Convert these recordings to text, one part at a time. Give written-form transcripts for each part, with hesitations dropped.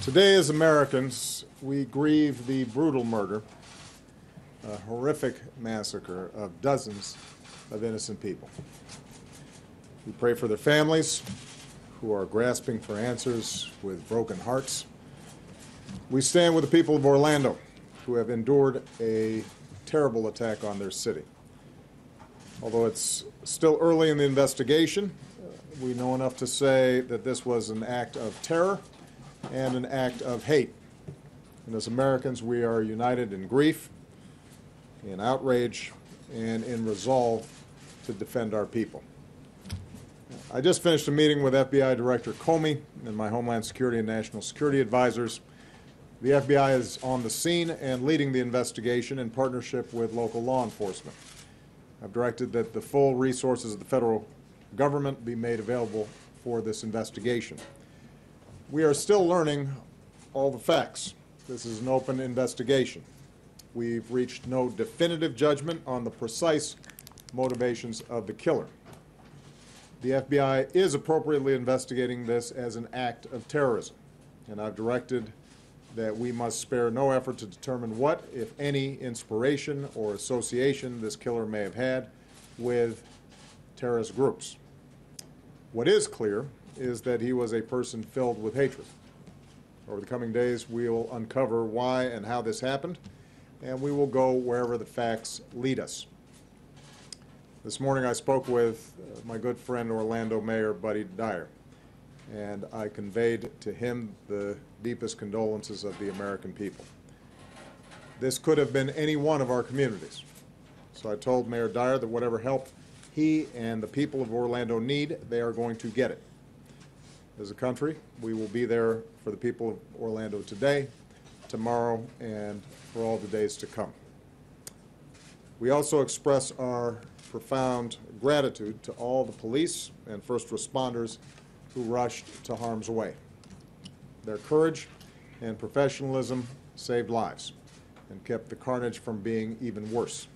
Today, as Americans, we grieve the brutal murder, a horrific massacre of dozens of innocent people. We pray for their families who are grasping for answers with broken hearts. We stand with the people of Orlando who have endured a terrible attack on their city. Although it's still early in the investigation, we know enough to say that this was an act of terror and an act of hate. And as Americans, we are united in grief, in outrage, and in resolve to defend our people. I just finished a meeting with FBI Director Comey and my Homeland Security and National Security advisors. The FBI is on the scene and leading the investigation in partnership with local law enforcement. I've directed that the full resources of the federal government be made available for this investigation. We are still learning all the facts. This is an open investigation. We've reached no definitive judgment on the precise motivations of the killer. The FBI is appropriately investigating this as an act of terrorism, and I've directed that we must spare no effort to determine what, if any, inspiration or association this killer may have had with terrorist groups. What is clear is that he was a person filled with hatred. Over the coming days, we will uncover why and how this happened, and we will go wherever the facts lead us. This morning I spoke with my good friend Orlando Mayor Buddy Dyer, and I conveyed to him the deepest condolences of the American people. This could have been any one of our communities. So I told Mayor Dyer that whatever help he and the people of Orlando need, they are going to get it. As a country, we will be there for the people of Orlando today, tomorrow, and for all the days to come. We also express our profound gratitude to all the police and first responders who rushed to harm's way. Their courage and professionalism saved lives and kept the carnage from being even worse.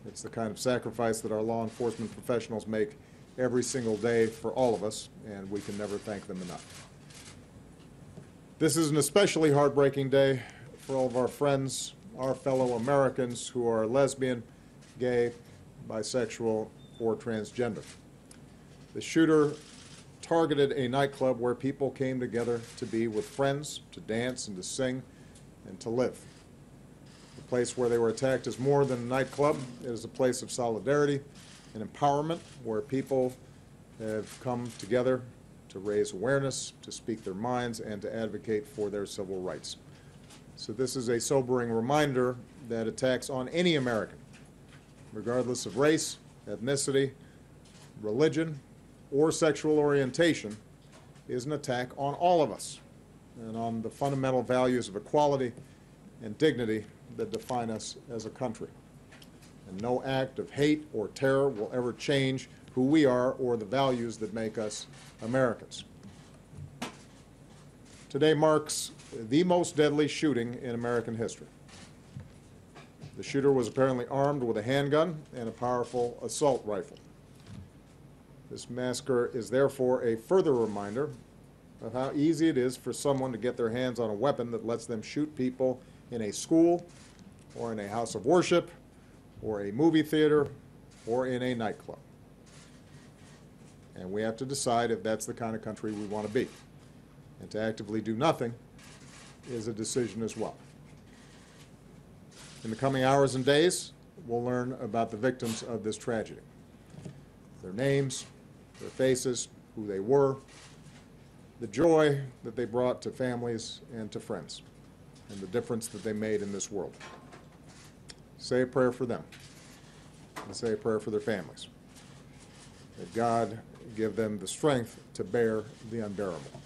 It's the kind of sacrifice that our law enforcement professionals make every single day for all of us, and we can never thank them enough. This is an especially heartbreaking day for all of our friends, our fellow Americans who are lesbian, gay, bisexual, or transgender. The shooter targeted a nightclub where people came together to be with friends, to dance and to sing and to live. The place where they were attacked is more than a nightclub. It is a place of solidarity and empowerment where people have come together to raise awareness, to speak their minds, and to advocate for their civil rights. So this is a sobering reminder that attacks on any American, regardless of race, ethnicity, religion, or sexual orientation, is an attack on all of us and on the fundamental values of equality and dignity that define us as a country. And no act of hate or terror will ever change who we are or the values that make us Americans. Today marks the most deadly shooting in American history. The shooter was apparently armed with a handgun and a powerful assault rifle. This massacre is therefore a further reminder of how easy it is for someone to get their hands on a weapon that lets them shoot people in a school or in a house of worship or a movie theater or in a nightclub. And we have to decide if that's the kind of country we want to be. And to actively do nothing is a decision as well. In the coming hours and days, we'll learn about the victims of this tragedy. Their names, their faces, who they were, the joy that they brought to families and to friends, and the difference that they made in this world. Say a prayer for them, and say a prayer for their families. That God give them the strength to bear the unbearable,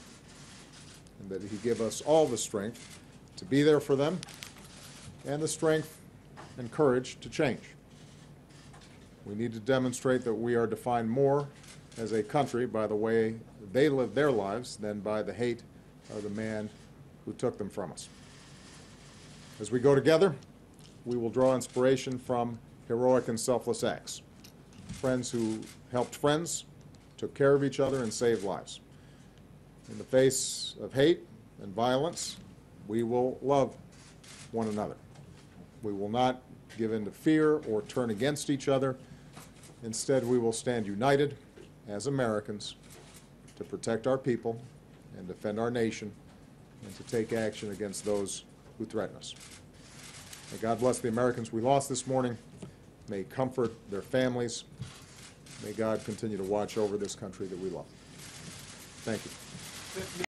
and that He give us all the strength to be there for them, and the strength and courage to change. We need to demonstrate that we are defined more as a country by the way they live their lives than by the hate of the man who took them from us. As we go together, we will draw inspiration from heroic and selfless acts. Friends who helped friends, took care of each other, and saved lives. In the face of hate and violence, we will love one another. We will not give in to fear or turn against each other. Instead, we will stand united as Americans to protect our people and defend our nation and to take action against those who threaten us. May God bless the Americans we lost this morning. May He comfort their families. May God continue to watch over this country that we love. Thank you.